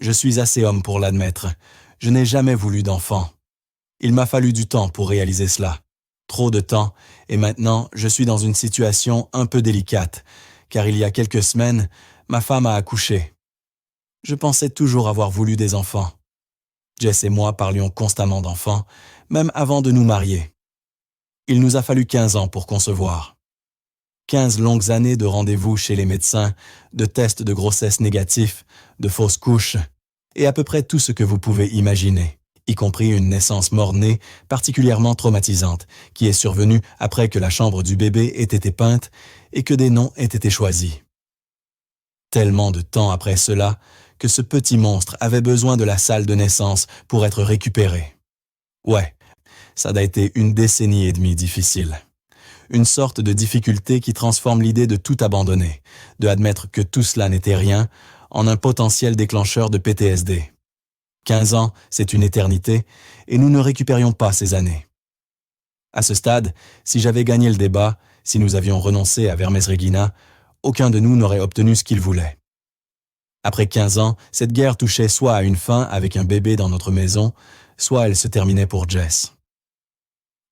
Je suis assez homme pour l'admettre. Je n'ai jamais voulu d'enfant. Il m'a fallu du temps pour réaliser cela. Trop de temps, et maintenant je suis dans une situation un peu délicate, car il y a quelques semaines, ma femme a accouché. Je pensais toujours avoir voulu des enfants. Jess et moi parlions constamment d'enfants, même avant de nous marier. Il nous a fallu 15 ans pour concevoir. 15 longues années de rendez-vous chez les médecins, de tests de grossesse négatifs, de fausses couches, et à peu près tout ce que vous pouvez imaginer, y compris une naissance mort-née particulièrement traumatisante, qui est survenue après que la chambre du bébé ait été peinte et que des noms aient été choisis. Tellement de temps après cela que ce petit monstre avait besoin de la salle de naissance pour être récupéré. Ouais, ça a été une décennie et demie difficile. Une sorte de difficulté qui transforme l'idée de tout abandonner, de admettre que tout cela n'était rien, en un potentiel déclencheur de PTSD. 15 ans, c'est une éternité, et nous ne récupérions pas ces années. À ce stade, si j'avais gagné le débat, si nous avions renoncé à Vermes Regina, aucun de nous n'aurait obtenu ce qu'il voulait. Après 15 ans, cette guerre touchait soit à une fin avec un bébé dans notre maison, soit elle se terminait pour Jess.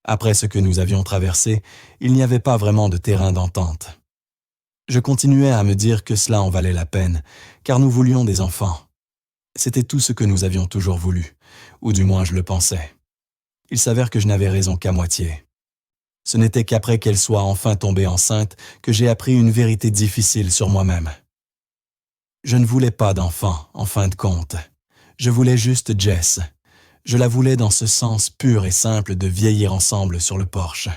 Après ce que nous avions traversé, il n'y avait pas vraiment de terrain d'entente. Je continuais à me dire que cela en valait la peine, car nous voulions des enfants. C'était tout ce que nous avions toujours voulu, ou du moins je le pensais. Il s'avère que je n'avais raison qu'à moitié. Ce n'était qu'après qu'elle soit enfin tombée enceinte que j'ai appris une vérité difficile sur moi-même. Je ne voulais pas d'enfant, en fin de compte. Je voulais juste Jess. Je la voulais dans ce sens pur et simple de vieillir ensemble sur le porche.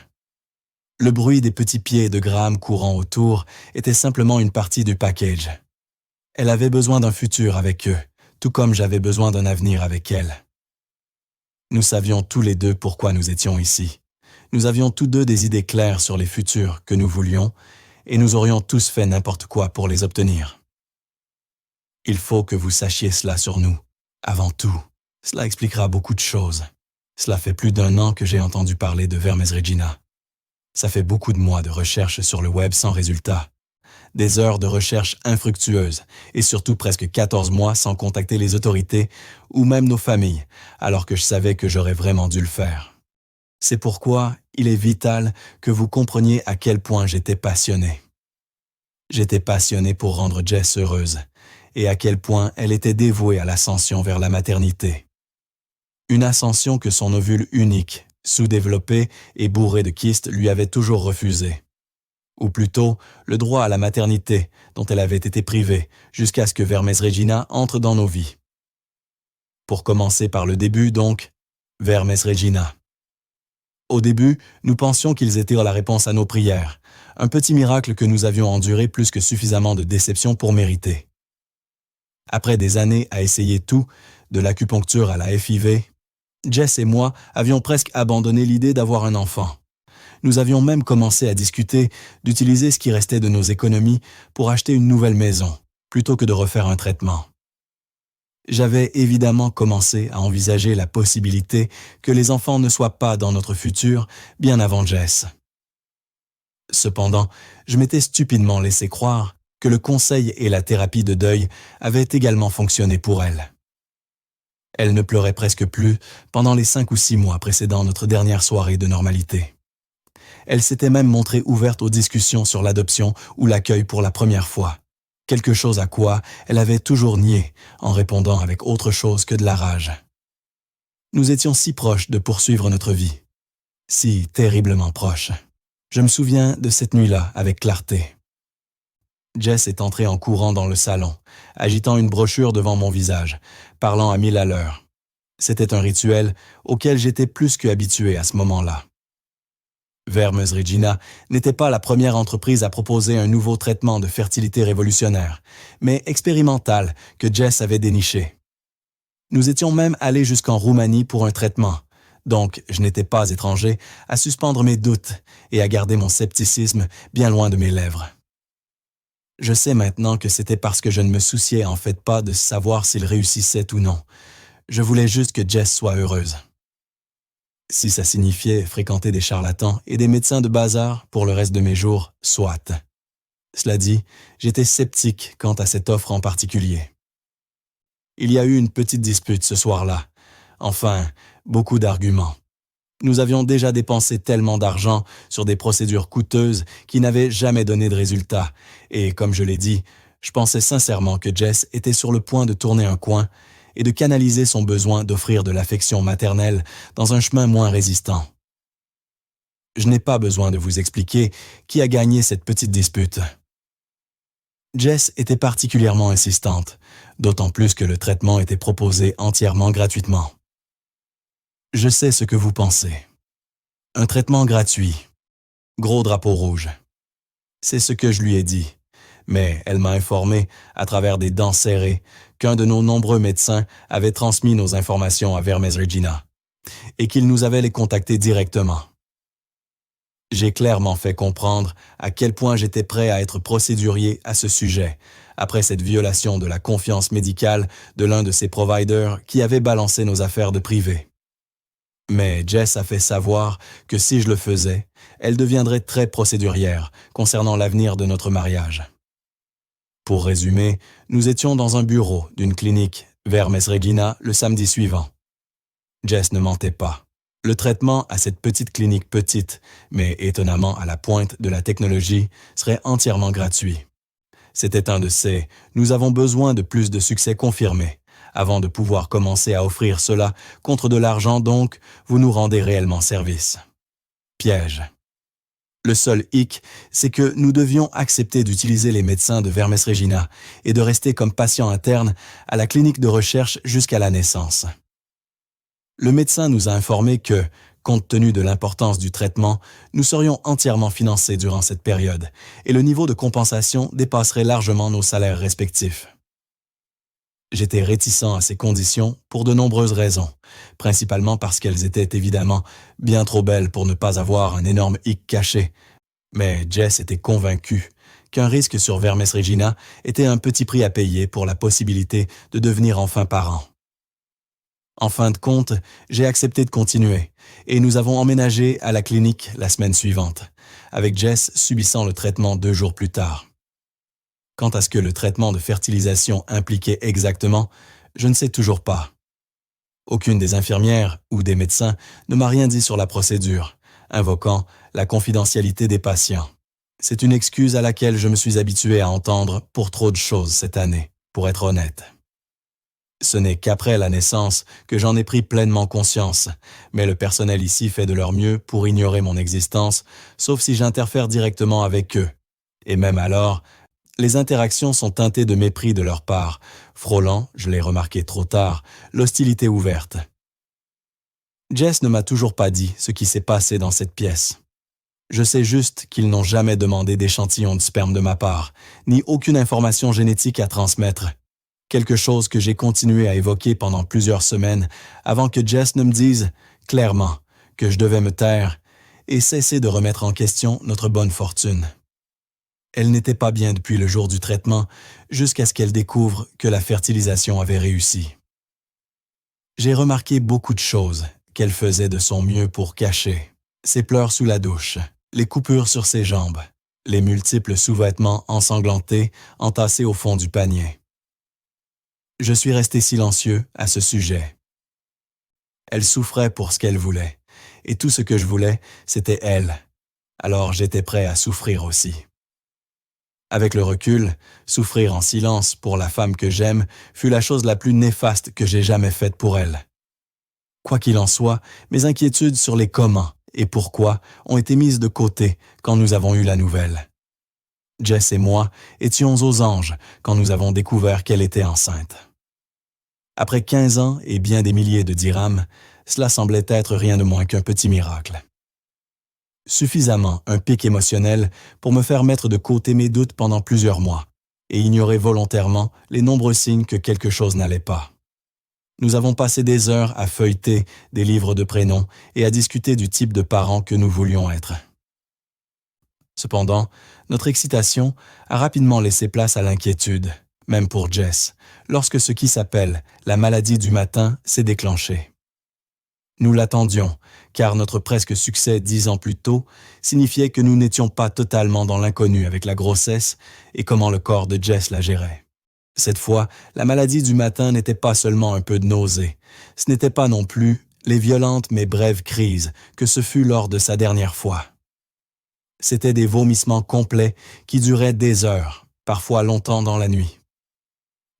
Le bruit des petits pieds de Graham courant autour était simplement une partie du package. Elle avait besoin d'un futur avec eux, tout comme j'avais besoin d'un avenir avec elle. Nous savions tous les deux pourquoi nous étions ici. Nous avions tous deux des idées claires sur les futurs que nous voulions, et nous aurions tous fait n'importe quoi pour les obtenir. Il faut que vous sachiez cela sur nous, avant tout. Cela expliquera beaucoup de choses. Cela fait plus d'1 an que j'ai entendu parler de Vermes Regina. Ça fait beaucoup de mois de recherche sur le web sans résultat. Des heures de recherche infructueuses et surtout presque 14 mois sans contacter les autorités ou même nos familles, alors que je savais que j'aurais vraiment dû le faire. C'est pourquoi il est vital que vous compreniez à quel point j'étais passionné. J'étais passionné pour rendre Jess heureuse et à quel point elle était dévouée à l'ascension vers la maternité. Une ascension que son ovule unique, sous-développé et bourré de kystes lui avait toujours refusé. Ou plutôt, le droit à la maternité dont elle avait été privée jusqu'à ce que Vermes Regina entre dans nos vies. Pour commencer par le début donc, Vermes Regina. Au début, nous pensions qu'ils étaient la réponse à nos prières, un petit miracle que nous avions enduré plus que suffisamment de déception pour mériter. Après des années à essayer tout, de l'acupuncture à la FIV, Jess et moi avions presque abandonné l'idée d'avoir un enfant. Nous avions même commencé à discuter d'utiliser ce qui restait de nos économies pour acheter une nouvelle maison, plutôt que de refaire un traitement. J'avais évidemment commencé à envisager la possibilité que les enfants ne soient pas dans notre futur bien avant Jess. Cependant, je m'étais stupidement laissé croire que le conseil et la thérapie de deuil avaient également fonctionné pour elle. Elle ne pleurait presque plus pendant les 5 ou 6 mois précédant notre dernière soirée de normalité. Elle s'était même montrée ouverte aux discussions sur l'adoption ou l'accueil pour la première fois, quelque chose à quoi elle avait toujours nié en répondant avec autre chose que de la rage. Nous étions si proches de poursuivre notre vie, si terriblement proches. Je me souviens de cette nuit-là avec clarté. Jess est entrée en courant dans le salon, agitant une brochure devant mon visage, parlant à 1000 à l'heure. C'était un rituel auquel j'étais plus qu'habitué à ce moment-là. Vermes Regina n'était pas la première entreprise à proposer un nouveau traitement de fertilité révolutionnaire, mais expérimental que Jess avait déniché. Nous étions même allés jusqu'en Roumanie pour un traitement, donc je n'étais pas étranger à suspendre mes doutes et à garder mon scepticisme bien loin de mes lèvres. Je sais maintenant que c'était parce que je ne me souciais en fait pas de savoir s'il réussissait ou non. Je voulais juste que Jess soit heureuse. Si ça signifiait fréquenter des charlatans et des médecins de bazar pour le reste de mes jours, soit. Cela dit, j'étais sceptique quant à cette offre en particulier. Il y a eu une petite dispute ce soir-là. Enfin, beaucoup d'arguments. Nous avions déjà dépensé tellement d'argent sur des procédures coûteuses qui n'avaient jamais donné de résultat, et comme je l'ai dit, je pensais sincèrement que Jess était sur le point de tourner un coin et de canaliser son besoin d'offrir de l'affection maternelle dans un chemin moins résistant. Je n'ai pas besoin de vous expliquer qui a gagné cette petite dispute. Jess était particulièrement insistante, d'autant plus que le traitement était proposé entièrement gratuitement. Je sais ce que vous pensez. Un traitement gratuit. Gros drapeau rouge. C'est ce que je lui ai dit. Mais elle m'a informé, à travers des dents serrées, qu'un de nos nombreux médecins avait transmis nos informations à Vermes Regina et qu'il nous avait les contacter directement. J'ai clairement fait comprendre à quel point j'étais prêt à être procédurier à ce sujet, après cette violation de la confiance médicale de l'un de ces providers qui avait balancé nos affaires de privé. Mais Jess a fait savoir que si je le faisais, elle deviendrait très procédurière concernant l'avenir de notre mariage. Pour résumer, nous étions dans un bureau d'une clinique Vermes Regina le samedi suivant. Jess ne mentait pas. Le traitement à cette petite clinique petite, mais étonnamment à la pointe de la technologie, serait entièrement gratuit. C'était un de ces « nous avons besoin de plus de succès confirmés » avant de pouvoir commencer à offrir cela contre de l'argent, donc vous nous rendez réellement service. Piège. Le seul hic, c'est que nous devions accepter d'utiliser les médecins de Vermes Regina et de rester comme patients internes à la clinique de recherche jusqu'à la naissance. Le médecin nous a informé que, compte tenu de l'importance du traitement, nous serions entièrement financés durant cette période et le niveau de compensation dépasserait largement nos salaires respectifs. J'étais réticent à ces conditions pour de nombreuses raisons, principalement parce qu'elles étaient évidemment bien trop belles pour ne pas avoir un énorme hic caché. Mais Jess était convaincue qu'un risque sur Vermes Regina était un petit prix à payer pour la possibilité de devenir enfin parents. En fin de compte, j'ai accepté de continuer et nous avons emménagé à la clinique la semaine suivante, avec Jess subissant le traitement 2 jours plus tard. Quant à ce que le traitement de fertilisation impliquait exactement, je ne sais toujours pas. Aucune des infirmières ou des médecins ne m'a rien dit sur la procédure, invoquant la confidentialité des patients. C'est une excuse à laquelle je me suis habitué à entendre pour trop de choses cette année, pour être honnête. Ce n'est qu'après la naissance que j'en ai pris pleinement conscience, mais le personnel ici fait de leur mieux pour ignorer mon existence, sauf si j'interfère directement avec eux. Et même alors, les interactions sont teintées de mépris de leur part, frôlant, je l'ai remarqué trop tard, l'hostilité ouverte. Jess ne m'a toujours pas dit ce qui s'est passé dans cette pièce. Je sais juste qu'ils n'ont jamais demandé d'échantillons de sperme de ma part, ni aucune information génétique à transmettre. Quelque chose que j'ai continué à évoquer pendant plusieurs semaines avant que Jess ne me dise, clairement, que je devais me taire et cesser de remettre en question notre bonne fortune. Elle n'était pas bien depuis le jour du traitement, jusqu'à ce qu'elle découvre que la fertilisation avait réussi. J'ai remarqué beaucoup de choses qu'elle faisait de son mieux pour cacher. Ses pleurs sous la douche, les coupures sur ses jambes, les multiples sous-vêtements ensanglantés entassés au fond du panier. Je suis resté silencieux à ce sujet. Elle souffrait pour ce qu'elle voulait, et tout ce que je voulais, c'était elle. Alors j'étais prêt à souffrir aussi. Avec le recul, souffrir en silence pour la femme que j'aime fut la chose la plus néfaste que j'ai jamais faite pour elle. Quoi qu'il en soit, mes inquiétudes sur les comment et pourquoi ont été mises de côté quand nous avons eu la nouvelle. Jess et moi étions aux anges quand nous avons découvert qu'elle était enceinte. Après 15 ans et bien des milliers de dirhams, cela semblait être rien de moins qu'un petit miracle. Suffisamment un pic émotionnel pour me faire mettre de côté mes doutes pendant plusieurs mois et ignorer volontairement les nombreux signes que quelque chose n'allait pas. Nous avons passé des heures à feuilleter des livres de prénoms et à discuter du type de parents que nous voulions être. Cependant, notre excitation a rapidement laissé place à l'inquiétude, même pour Jess, lorsque ce qui s'appelle la maladie du matin s'est déclenché. Nous l'attendions, car notre presque succès 10 ans plus tôt signifiait que nous n'étions pas totalement dans l'inconnu avec la grossesse et comment le corps de Jess la gérait. Cette fois, la maladie du matin n'était pas seulement un peu de nausée, ce n'était pas non plus les violentes mais brèves crises que ce fut lors de sa dernière fois. C'étaient des vomissements complets qui duraient des heures, parfois longtemps dans la nuit.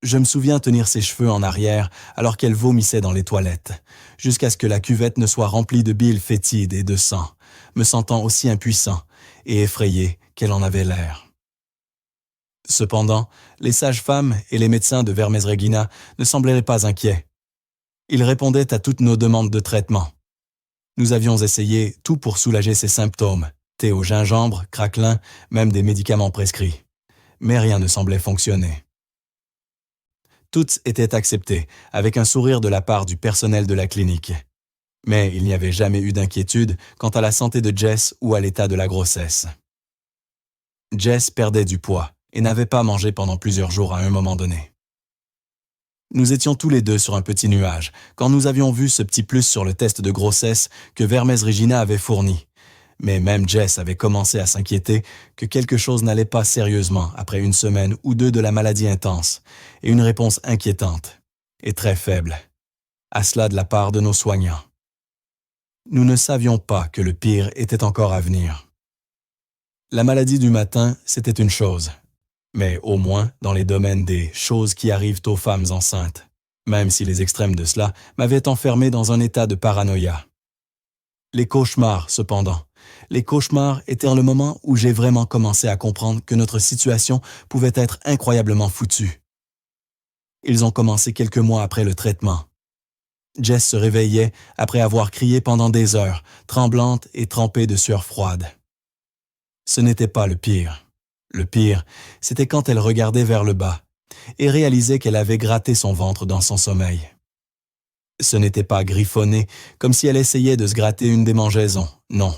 Je me souviens tenir ses cheveux en arrière alors qu'elle vomissait dans les toilettes, jusqu'à ce que la cuvette ne soit remplie de bile fétide et de sang, me sentant aussi impuissant et effrayé qu'elle en avait l'air. Cependant, les sages-femmes et les médecins de Vermes Regina ne semblaient pas inquiets. Ils répondaient à toutes nos demandes de traitement. Nous avions essayé tout pour soulager ses symptômes, thé au gingembre, craquelin, même des médicaments prescrits. Mais rien ne semblait fonctionner. Toutes étaient acceptées, avec un sourire de la part du personnel de la clinique. Mais il n'y avait jamais eu d'inquiétude quant à la santé de Jess ou à l'état de la grossesse. Jess perdait du poids et n'avait pas mangé pendant plusieurs jours à un moment donné. Nous étions tous les deux sur un petit nuage quand nous avions vu ce petit plus sur le test de grossesse que Vermes Regina avait fourni. Mais même Jess avait commencé à s'inquiéter que quelque chose n'allait pas sérieusement après une semaine ou deux de la maladie intense, et une réponse inquiétante, et très faible, à cela de la part de nos soignants. Nous ne savions pas que le pire était encore à venir. La maladie du matin, c'était une chose, mais au moins dans les domaines des choses qui arrivent aux femmes enceintes, même si les extrêmes de cela m'avaient enfermé dans un état de paranoïa. Les cauchemars, cependant, les cauchemars étaient le moment où j'ai vraiment commencé à comprendre que notre situation pouvait être incroyablement foutue. Ils ont commencé quelques mois après le traitement. Jess se réveillait après avoir crié pendant des heures, tremblante et trempée de sueur froide. Ce n'était pas le pire. Le pire, c'était quand elle regardait vers le bas et réalisait qu'elle avait gratté son ventre dans son sommeil. Ce n'était pas griffonné comme si elle essayait de se gratter une démangeaison, non.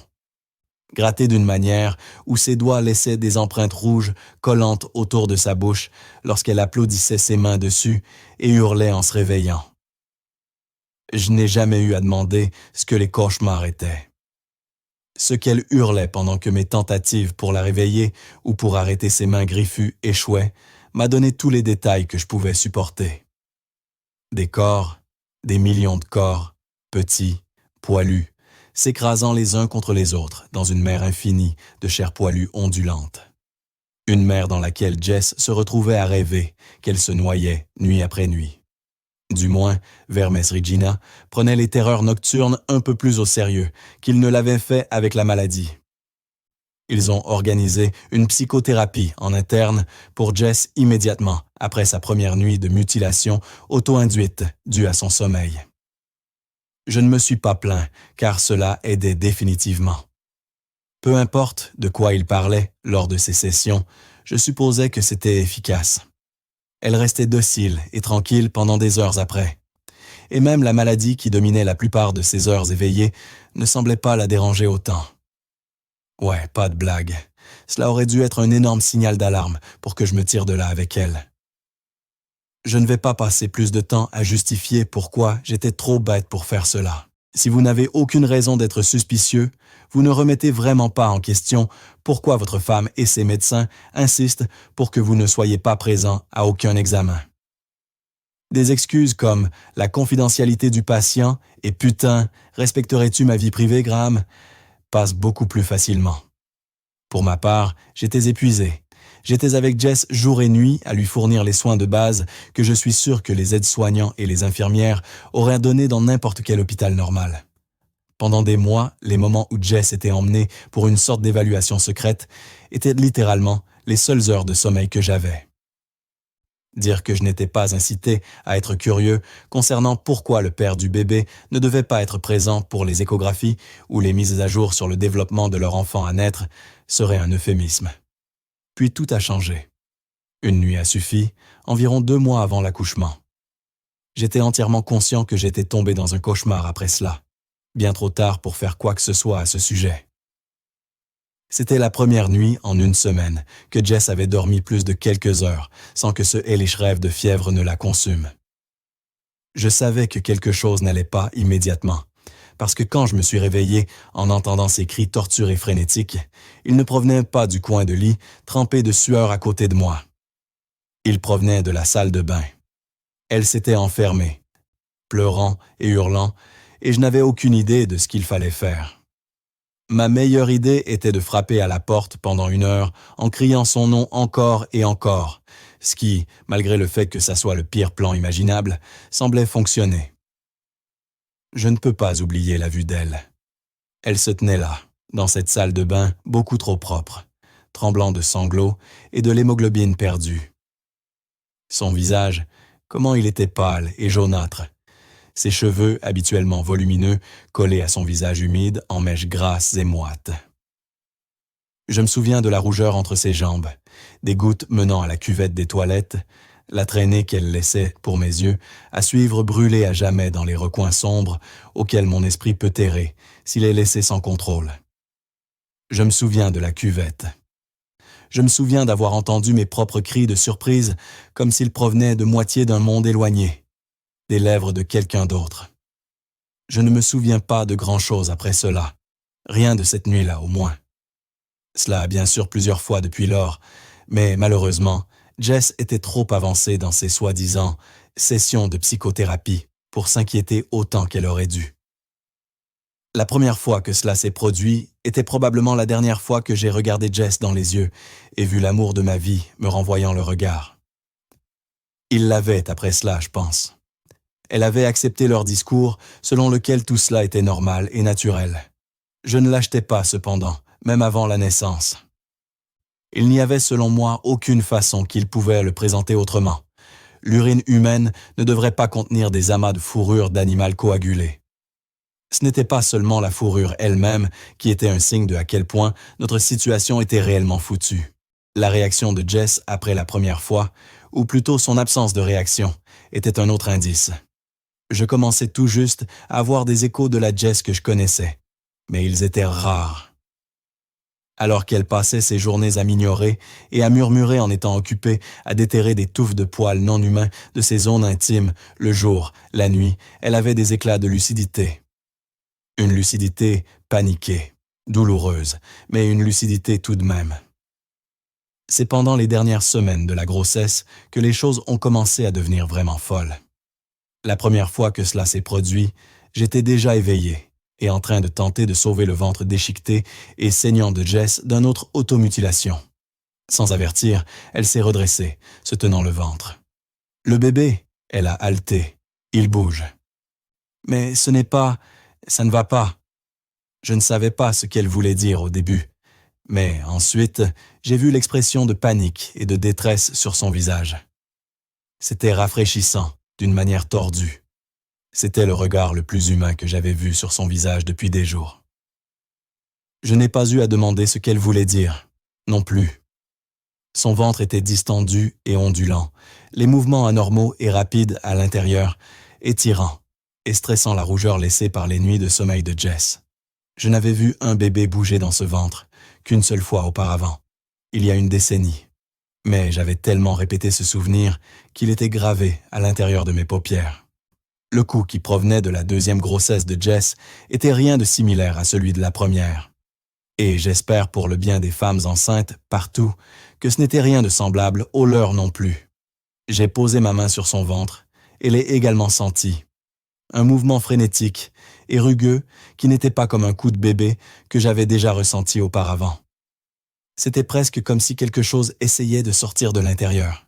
Gratté d'une manière où ses doigts laissaient des empreintes rouges collantes autour de sa bouche lorsqu'elle applaudissait ses mains dessus et hurlait en se réveillant. Je n'ai jamais eu à demander ce que les cauchemars étaient. Ce qu'elle hurlait pendant que mes tentatives pour la réveiller ou pour arrêter ses mains griffues échouaient m'a donné tous les détails que je pouvais supporter. Des corps, des millions de corps, petits, poilus, s'écrasant les uns contre les autres dans une mer infinie de chair poilue ondulante. Une mer dans laquelle Jess se retrouvait à rêver qu'elle se noyait nuit après nuit. Du moins, Vermes Regina prenait les terreurs nocturnes un peu plus au sérieux qu'il ne l'avait fait avec la maladie. Ils ont organisé une psychothérapie en interne pour Jess immédiatement après sa première nuit de mutilation auto-induite due à son sommeil. Je ne me suis pas plaint, car cela aidait définitivement. Peu importe de quoi il parlait lors de ces sessions, je supposais que c'était efficace. Elle restait docile et tranquille pendant des heures après. Et même la maladie qui dominait la plupart de ses heures éveillées ne semblait pas la déranger autant. Ouais, pas de blague. Cela aurait dû être un énorme signal d'alarme pour que je me tire de là avec elle. Je ne vais pas passer plus de temps à justifier pourquoi j'étais trop bête pour faire cela. Si vous n'avez aucune raison d'être suspicieux, vous ne remettez vraiment pas en question pourquoi votre femme et ses médecins insistent pour que vous ne soyez pas présent à aucun examen. Des excuses comme « la confidentialité du patient » et « putain, respecterais-tu ma vie privée, Graham ?» passent beaucoup plus facilement. Pour ma part, j'étais épuisé. J'étais avec Jess jour et nuit à lui fournir les soins de base que je suis sûr que les aides-soignants et les infirmières auraient donnés dans n'importe quel hôpital normal. Pendant des mois, les moments où Jess était emmenée pour une sorte d'évaluation secrète étaient littéralement les seules heures de sommeil que j'avais. Dire que je n'étais pas incité à être curieux concernant pourquoi le père du bébé ne devait pas être présent pour les échographies ou les mises à jour sur le développement de leur enfant à naître serait un euphémisme. Puis tout a changé. Une nuit a suffi, environ 2 mois avant l'accouchement. J'étais entièrement conscient que j'étais tombé dans un cauchemar après cela, bien trop tard pour faire quoi que ce soit à ce sujet. C'était la première nuit en 1 semaine que Jess avait dormi plus de quelques heures sans que ce hellish rêve de fièvre ne la consume. Je savais que quelque chose n'allait pas immédiatement, parce que quand je me suis réveillé en entendant ses cris torturés frénétiques, ils ne provenaient pas du coin de lit trempé de sueur à côté de moi. Il provenait de la salle de bain. Elle s'était enfermée, pleurant et hurlant, et je n'avais aucune idée de ce qu'il fallait faire. Ma meilleure idée était de frapper à la porte pendant 1 heure en criant son nom encore et encore, ce qui, malgré le fait que ça soit le pire plan imaginable, semblait fonctionner. Je ne peux pas oublier la vue d'elle. Elle se tenait là, dans cette salle de bain beaucoup trop propre, tremblant de sanglots et de l'hémoglobine perdue. Son visage, comment il était pâle et jaunâtre. Ses cheveux, habituellement volumineux, collés à son visage humide en mèches grasses et moites. Je me souviens de la rougeur entre ses jambes, des gouttes menant à la cuvette des toilettes, la traînée qu'elle laissait, pour mes yeux, à suivre brûler à jamais dans les recoins sombres auxquels mon esprit peut errer s'il est laissé sans contrôle. Je me souviens de la cuvette. Je me souviens d'avoir entendu mes propres cris de surprise comme s'ils provenaient de moitié d'un monde éloigné, des lèvres de quelqu'un d'autre. Je ne me souviens pas de grand-chose après cela, rien de cette nuit-là au moins. Cela a bien sûr plusieurs fois depuis lors, mais malheureusement, Jess était trop avancée dans ses soi-disant sessions de psychothérapie pour s'inquiéter autant qu'elle aurait dû. La première fois que cela s'est produit était probablement la dernière fois que j'ai regardé Jess dans les yeux et vu l'amour de ma vie me renvoyant le regard. Il l'avait après cela, je pense. Elle avait accepté leur discours selon lequel tout cela était normal et naturel. Je ne l'achetais pas cependant, même avant la naissance. Il n'y avait selon moi aucune façon qu'ils pouvaient le présenter autrement. L'urine humaine ne devrait pas contenir des amas de fourrure d'animal coagulé. Ce n'était pas seulement la fourrure elle-même qui était un signe de à quel point notre situation était réellement foutue. La réaction de Jess après la première fois, ou plutôt son absence de réaction, était un autre indice. Je commençais tout juste à avoir des échos de la Jess que je connaissais, mais ils étaient rares. Alors qu'elle passait ses journées à m'ignorer et à murmurer en étant occupée à déterrer des touffes de poils non humains de ses zones intimes, le jour, la nuit, elle avait des éclats de lucidité. Une lucidité paniquée, douloureuse, mais une lucidité tout de même. C'est pendant les dernières semaines de la grossesse que les choses ont commencé à devenir vraiment folles. La première fois que cela s'est produit, j'étais déjà éveillé et en train de tenter de sauver le ventre déchiqueté et saignant de Jess d'une autre automutilation. Sans avertir, elle s'est redressée, se tenant le ventre. Le bébé, elle a haleté. Il bouge. Mais ce n'est pas... ça ne va pas. Je ne savais pas ce qu'elle voulait dire au début. Mais ensuite, j'ai vu l'expression de panique et de détresse sur son visage. C'était rafraîchissant, d'une manière tordue. C'était le regard le plus humain que j'avais vu sur son visage depuis des jours. Je n'ai pas eu à demander ce qu'elle voulait dire, non plus. Son ventre était distendu et ondulant, les mouvements anormaux et rapides à l'intérieur, étirant et stressant la rougeur laissée par les nuits de sommeil de Jess. Je n'avais vu un bébé bouger dans ce ventre qu'une seule fois auparavant, il y a une décennie. Mais j'avais tellement répété ce souvenir qu'il était gravé à l'intérieur de mes paupières. Le coup qui provenait de la deuxième grossesse de Jess était rien de similaire à celui de la première. Et j'espère pour le bien des femmes enceintes partout que ce n'était rien de semblable au leur non plus. J'ai posé ma main sur son ventre et l'ai également senti. Un mouvement frénétique et rugueux qui n'était pas comme un coup de bébé que j'avais déjà ressenti auparavant. C'était presque comme si quelque chose essayait de sortir de l'intérieur.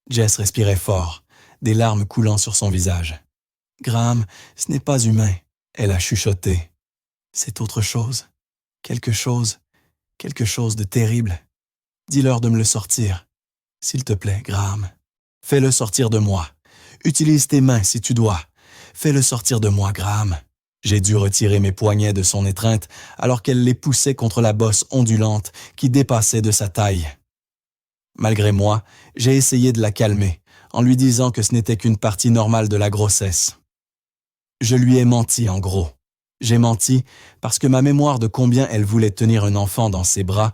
Jess respirait fort, des larmes coulant sur son visage. « Graham, ce n'est pas humain, » elle a chuchoté. « C'est autre chose. Quelque chose de terrible. Dis-leur de me le sortir. S'il te plaît, Graham. Fais-le sortir de moi. Utilise tes mains si tu dois. Fais-le sortir de moi, Graham. » J'ai dû retirer mes poignets de son étreinte alors qu'elle les poussait contre la bosse ondulante qui dépassait de sa taille. Malgré moi, j'ai essayé de la calmer en lui disant que ce n'était qu'une partie normale de la grossesse. Je lui ai menti en gros. J'ai menti parce que ma mémoire de combien elle voulait tenir un enfant dans ses bras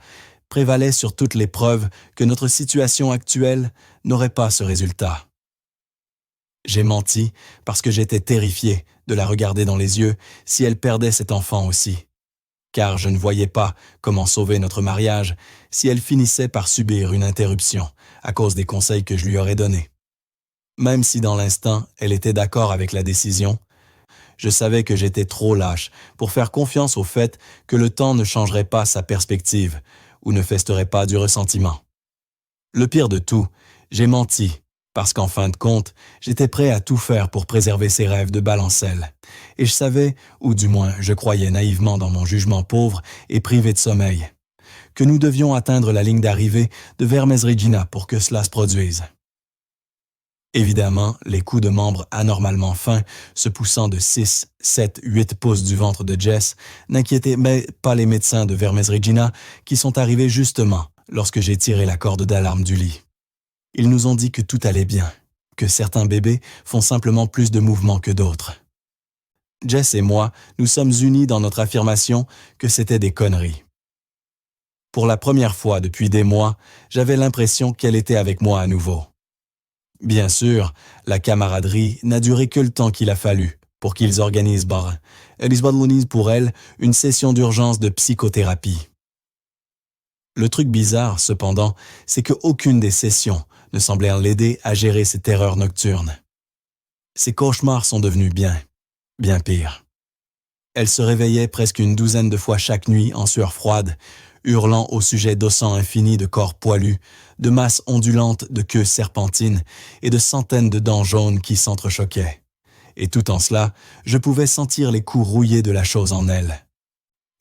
prévalait sur toutes les preuves que notre situation actuelle n'aurait pas ce résultat. J'ai menti parce que j'étais terrifié de la regarder dans les yeux si elle perdait cet enfant aussi. car je ne voyais pas comment sauver notre mariage si elle finissait par subir une interruption à cause des conseils que je lui aurais donnés. Même si dans l'instant, elle était d'accord avec la décision, je savais que j'étais trop lâche pour faire confiance au fait que le temps ne changerait pas sa perspective ou ne festerait pas du ressentiment. Le pire de tout, j'ai menti, parce qu'en fin de compte, j'étais prêt à tout faire pour préserver ses rêves de balancelle. Et je savais, ou du moins je croyais naïvement dans mon jugement pauvre et privé de sommeil, que nous devions atteindre la ligne d'arrivée de Vermes Regina pour que cela se produise. Évidemment, les coups de membres anormalement fins, se poussant de 6, 7, 8 pouces du ventre de Jess, n'inquiétaient pas les médecins de Vermes Regina qui sont arrivés justement lorsque j'ai tiré la corde d'alarme du lit. Ils nous ont dit que tout allait bien, que certains bébés font simplement plus de mouvements que d'autres. Jess et moi, nous sommes unis dans notre affirmation que c'était des conneries. Pour la première fois depuis des mois, j'avais l'impression qu'elle était avec moi à nouveau. Bien sûr, la camaraderie n'a duré que le temps qu'il a fallu pour qu'ils organisent pour elle une session d'urgence de psychothérapie. Le truc bizarre, cependant, c'est qu'aucune des sessions ne semblait l'aider à gérer ses terreurs nocturnes. Ses cauchemars sont devenus bien pires. Elle se réveillait presque une douzaine de fois chaque nuit en sueur froide, hurlant au sujet d'ossants infinis de corps poilus, de masses ondulantes de queues serpentines et de centaines de dents jaunes qui s'entrechoquaient. Et tout en cela, je pouvais sentir les coups rouillés de la chose en elle,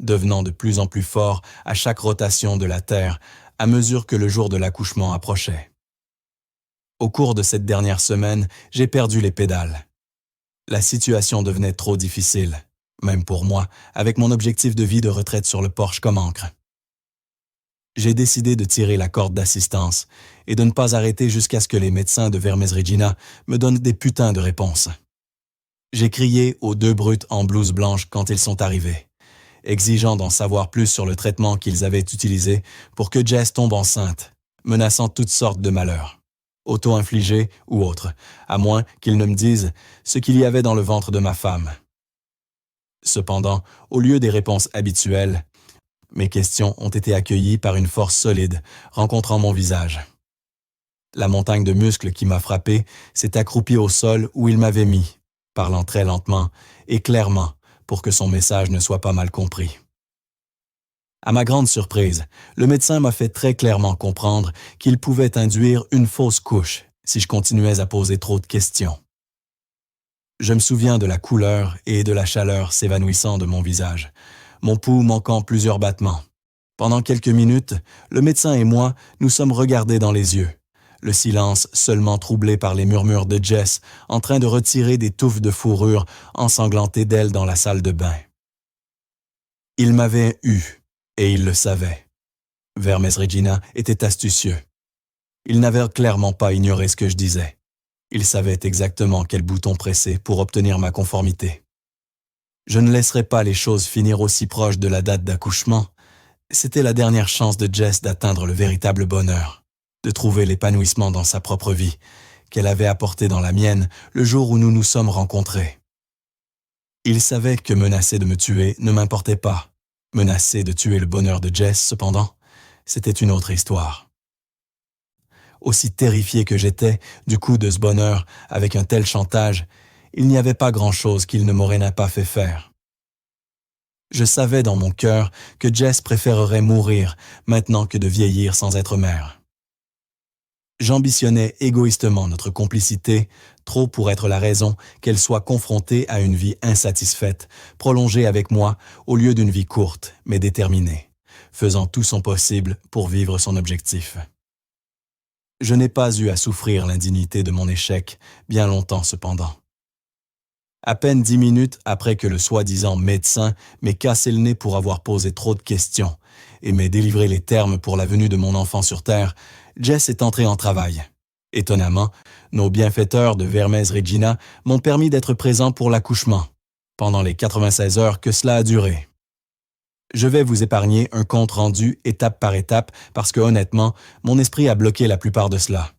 devenant de plus en plus forts à chaque rotation de la Terre à mesure que le jour de l'accouchement approchait. Au cours de cette dernière semaine, j'ai perdu les pédales. La situation devenait trop difficile, même pour moi, avec mon objectif de vie de retraite sur le porche comme encre. J'ai décidé de tirer la corde d'assistance et de ne pas arrêter jusqu'à ce que les médecins de Vermes Regina me donnent des putains de réponses. J'ai crié aux deux brutes en blouse blanche quand ils sont arrivés, exigeant d'en savoir plus sur le traitement qu'ils avaient utilisé pour que Jess tombe enceinte, menaçant toutes sortes de malheurs, auto-infligés ou autres, à moins qu'ils ne me disent ce qu'il y avait dans le ventre de ma femme. Cependant, au lieu des réponses habituelles, mes questions ont été accueillies par une force solide, rencontrant mon visage. La montagne de muscles qui m'a frappé s'est accroupie au sol où il m'avait mis, parlant très lentement et clairement pour que son message ne soit pas mal compris. À ma grande surprise, le médecin m'a fait très clairement comprendre qu'il pouvait induire une fausse couche si je continuais à poser trop de questions. Je me souviens de la couleur et de la chaleur s'évanouissant de mon visage, mon pouls manquant plusieurs battements. Pendant quelques minutes, le médecin et moi nous sommes regardés dans les yeux, le silence seulement troublé par les murmures de Jess en train de retirer des touffes de fourrure ensanglantées d'elle dans la salle de bain. Il m'avait eu, et il le savait. Vermes Regina était astucieux. Il n'avait clairement pas ignoré ce que je disais. Il savait exactement quel bouton presser pour obtenir ma conformité. Je ne laisserai pas les choses finir aussi proches de la date d'accouchement. C'était la dernière chance de Jess d'atteindre le véritable bonheur, de trouver l'épanouissement dans sa propre vie, qu'elle avait apporté dans la mienne le jour où nous nous sommes rencontrés. Il savait que menacer de me tuer ne m'importait pas. Menacer de tuer le bonheur de Jess, cependant, c'était une autre histoire. Aussi terrifié que j'étais du coup de ce bonheur avec un tel chantage, il n'y avait pas grand-chose qu'il ne m'aurait pas fait faire. Je savais dans mon cœur que Jess préférerait mourir maintenant que de vieillir sans être mère. J'ambitionnais égoïstement notre complicité, trop pour être la raison qu'elle soit confrontée à une vie insatisfaite, prolongée avec moi au lieu d'une vie courte mais déterminée, faisant tout son possible pour vivre son objectif. Je n'ai pas eu à souffrir l'indignité de mon échec, bien longtemps cependant. À peine 10 minutes après que le soi-disant médecin m'ait cassé le nez pour avoir posé trop de questions et m'ait délivré les termes pour la venue de mon enfant sur Terre, Jess est entrée en travail. Étonnamment, nos bienfaiteurs de Vermes Regina m'ont permis d'être présent pour l'accouchement, pendant les 96 heures que cela a duré. Je vais vous épargner un compte rendu étape par étape parce que honnêtement, mon esprit a bloqué la plupart de cela.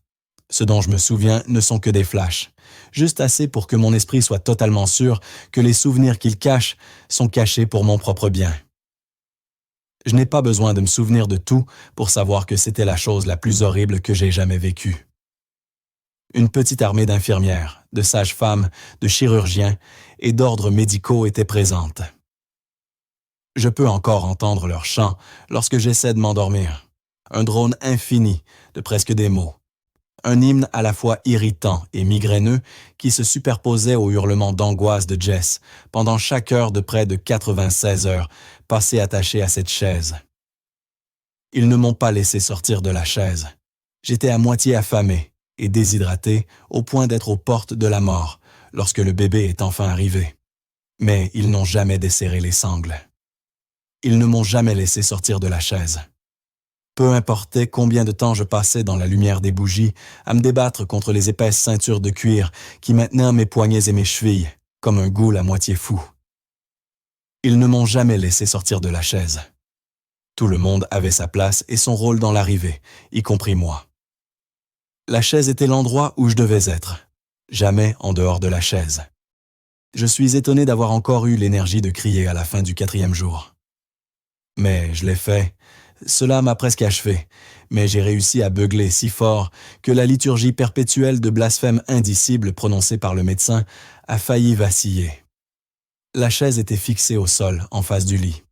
Ce dont je me souviens ne sont que des flashs, juste assez pour que mon esprit soit totalement sûr que les souvenirs qu'il cache sont cachés pour mon propre bien. Je n'ai pas besoin de me souvenir de tout pour savoir que c'était la chose la plus horrible que j'ai jamais vécue. Une petite armée d'infirmières, de sages-femmes, de chirurgiens et d'ordres médicaux était présente. Je peux encore entendre leurs chants lorsque j'essaie de m'endormir. Un drone infini de presque des mots. Un hymne à la fois irritant et migraineux qui se superposait aux hurlements d'angoisse de Jess pendant chaque heure de près de 96 heures passées attachées à cette chaise. Ils ne m'ont pas laissé sortir de la chaise. J'étais à moitié affamé et déshydraté au point d'être aux portes de la mort lorsque le bébé est enfin arrivé. Mais ils n'ont jamais desserré les sangles. Ils ne m'ont jamais laissé sortir de la chaise. Peu importait combien de temps je passais dans la lumière des bougies à me débattre contre les épaisses ceintures de cuir qui maintenaient mes poignets et mes chevilles, comme un ghoul à moitié fou. Ils ne m'ont jamais laissé sortir de la chaise. Tout le monde avait sa place et son rôle dans l'arrivée, y compris moi. La chaise était l'endroit où je devais être, jamais en dehors de la chaise. Je suis étonné d'avoir encore eu l'énergie de crier à la fin du 4e jour. Mais je l'ai fait. Cela m'a presque achevé, mais j'ai réussi à beugler si fort que la liturgie perpétuelle de blasphème indicible prononcée par le médecin a failli vaciller. La chaise était fixée au sol, en face du lit.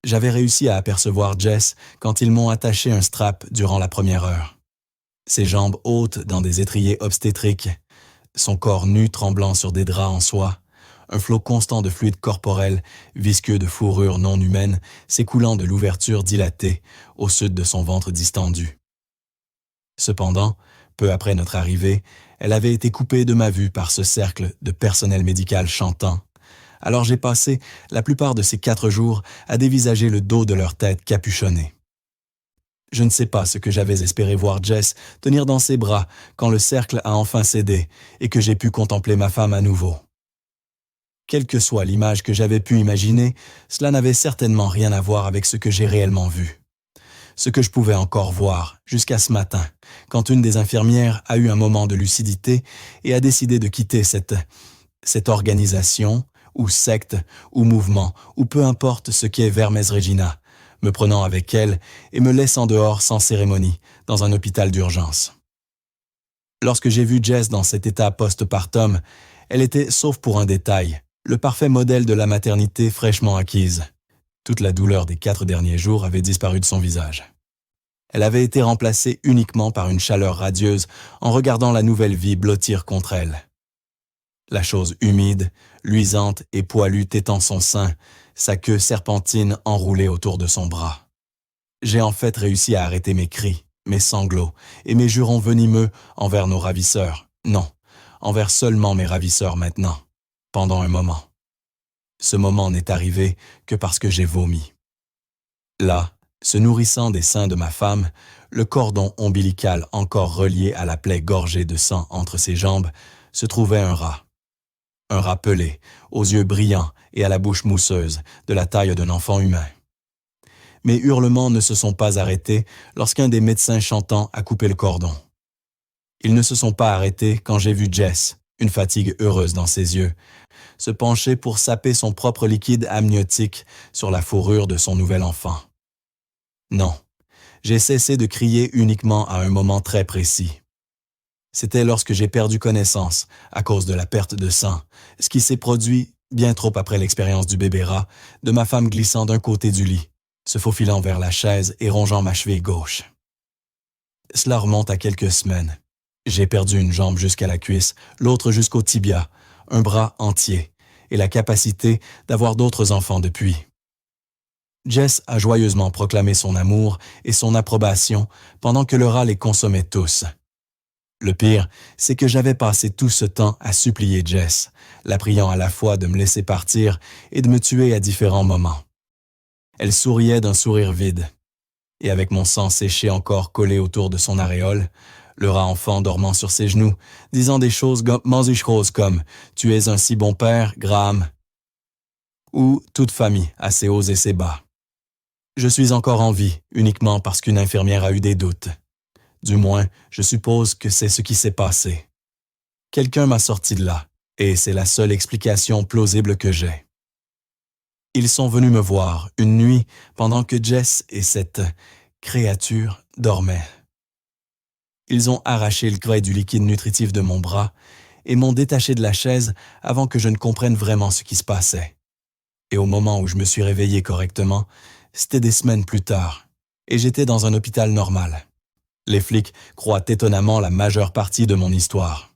J'avais réussi à apercevoir Jess quand ils m'ont attaché un strap durant la première heure. Ses jambes hautes dans des étriers obstétriques, son corps nu tremblant sur des draps en soie, un flot constant de fluide corporel, visqueux de fourrure non humaine, s'écoulant de l'ouverture dilatée au sud de son ventre distendu. Cependant, peu après notre arrivée, elle avait été coupée de ma vue par ce cercle de personnel médical chantant. Alors j'ai passé la plupart de ces 4 jours à dévisager le dos de leur tête capuchonnée. Je ne sais pas ce que j'avais espéré voir Jess tenir dans ses bras quand le cercle a enfin cédé et que j'ai pu contempler ma femme à nouveau. Quelle que soit l'image que j'avais pu imaginer, cela n'avait certainement rien à voir avec ce que j'ai réellement vu. Ce que je pouvais encore voir, jusqu'à ce matin, quand une des infirmières a eu un moment de lucidité et a décidé de quitter cette organisation, ou secte, ou mouvement, ou peu importe ce qu'est Vermes Regina, me prenant avec elle et me laissant dehors sans cérémonie, dans un hôpital d'urgence. Lorsque j'ai vu Jess dans cet état post-partum, elle était, sauf pour un détail, le parfait modèle de la maternité fraîchement acquise. Toute la douleur des 4 derniers jours avait disparu de son visage. Elle avait été remplacée uniquement par une chaleur radieuse en regardant la nouvelle vie blottir contre elle. La chose humide, luisante et poilue tétant son sein, sa queue serpentine enroulée autour de son bras. J'ai en fait réussi à arrêter mes cris, mes sanglots et mes jurons venimeux envers nos ravisseurs. Non, envers seulement mes ravisseurs maintenant. Pendant un moment. Ce moment n'est arrivé que parce que j'ai vomi. Là, se nourrissant des seins de ma femme, le cordon ombilical encore relié à la plaie gorgée de sang entre ses jambes, se trouvait un rat. Un rat pelé, aux yeux brillants et à la bouche mousseuse, de la taille d'un enfant humain. Mes hurlements ne se sont pas arrêtés lorsqu'un des médecins chantants a coupé le cordon. Ils ne se sont pas arrêtés quand j'ai vu Jess, une fatigue heureuse dans ses yeux, se pencher pour saper son propre liquide amniotique sur la fourrure de son nouvel enfant. Non, j'ai cessé de crier uniquement à un moment très précis. C'était lorsque j'ai perdu connaissance à cause de la perte de sang, ce qui s'est produit bien trop après l'expérience du bébé rat, de ma femme glissant d'un côté du lit, se faufilant vers la chaise et rongeant ma cheville gauche. Cela remonte à quelques semaines. J'ai perdu une jambe jusqu'à la cuisse, l'autre jusqu'au tibia, un bras entier, et la capacité d'avoir d'autres enfants depuis. Jess a joyeusement proclamé son amour et son approbation pendant que le rat les consommait tous. Le pire, c'est que j'avais passé tout ce temps à supplier Jess, la priant à la fois de me laisser partir et de me tuer à différents moments. Elle souriait d'un sourire vide, et avec mon sang séché encore collé autour de son aréole, le rat enfant dormant sur ses genoux, disant des choses manzichoses comme « Tu es un si bon père, Graham » ou « Toute famille a ses hauts et ses bas ». Je suis encore en vie uniquement parce qu'une infirmière a eu des doutes. Du moins, je suppose que c'est ce qui s'est passé. Quelqu'un m'a sorti de là, et c'est la seule explication plausible que j'ai. Ils sont venus me voir une nuit pendant que Jess et cette créature dormaient. Ils ont arraché le grès du liquide nutritif de mon bras et m'ont détaché de la chaise avant que je ne comprenne vraiment ce qui se passait. Et au moment où je me suis réveillé correctement, c'était des semaines plus tard, et j'étais dans un hôpital normal. Les flics croient étonnamment la majeure partie de mon histoire.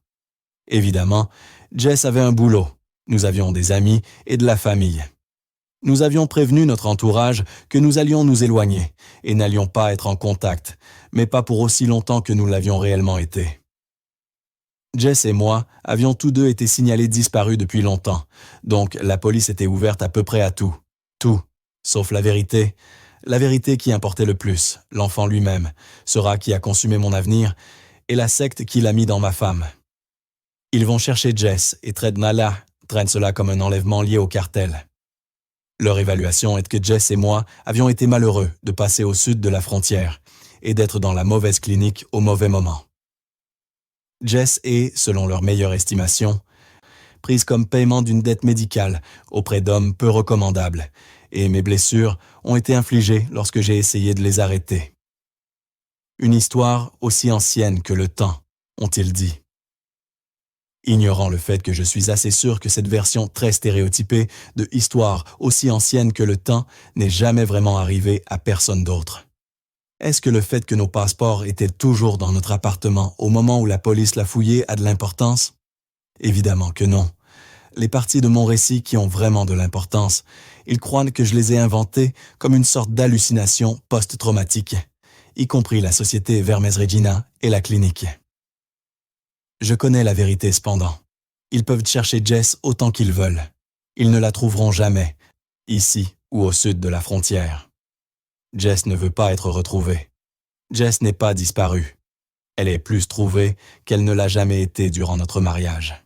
Évidemment, Jess avait un boulot, nous avions des amis et de la famille. Nous avions prévenu notre entourage que nous allions nous éloigner et n'allions pas être en contact, mais pas pour aussi longtemps que nous l'avions réellement été. Jess et moi avions tous deux été signalés disparus depuis longtemps, donc la police était ouverte à peu près à tout. Tout, sauf la vérité qui importait le plus, l'enfant lui-même, ce rat qui a consumé mon avenir, et la secte qui l'a mis dans ma femme. Ils vont chercher Jess et traînent cela comme un enlèvement lié au cartel. Leur évaluation est que Jess et moi avions été malheureux de passer au sud de la frontière et d'être dans la mauvaise clinique au mauvais moment. Jess est, selon leur meilleure estimation, prise comme paiement d'une dette médicale auprès d'hommes peu recommandables, et mes blessures ont été infligées lorsque j'ai essayé de les arrêter. Une histoire aussi ancienne que le temps, ont-ils dit. Ignorant le fait que je suis assez sûr que cette version très stéréotypée de histoire aussi ancienne que le temps n'est jamais vraiment arrivée à personne d'autre. Est-ce que le fait que nos passeports étaient toujours dans notre appartement au moment où la police l'a fouillé a de l'importance? Évidemment que non. Les parties de mon récit qui ont vraiment de l'importance, ils croient que je les ai inventées comme une sorte d'hallucination post-traumatique, y compris la société Vermes Regina et la clinique. Je connais la vérité cependant. Ils peuvent chercher Jess autant qu'ils veulent. Ils ne la trouveront jamais, ici ou au sud de la frontière. Jess ne veut pas être retrouvée. Jess n'est pas disparue. Elle est plus trouvée qu'elle ne l'a jamais été durant notre mariage.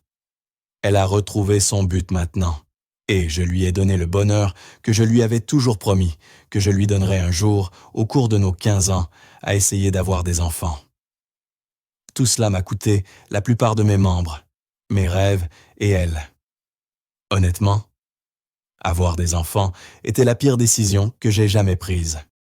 Elle a retrouvé son but maintenant, et je lui ai donné le bonheur que je lui avais toujours promis, que je lui donnerais un jour, au cours de nos 15 ans, à essayer d'avoir des enfants. Tout cela m'a coûté la plupart de mes membres, mes rêves et elle. Honnêtement, avoir des enfants était la pire décision que j'ai jamais prise.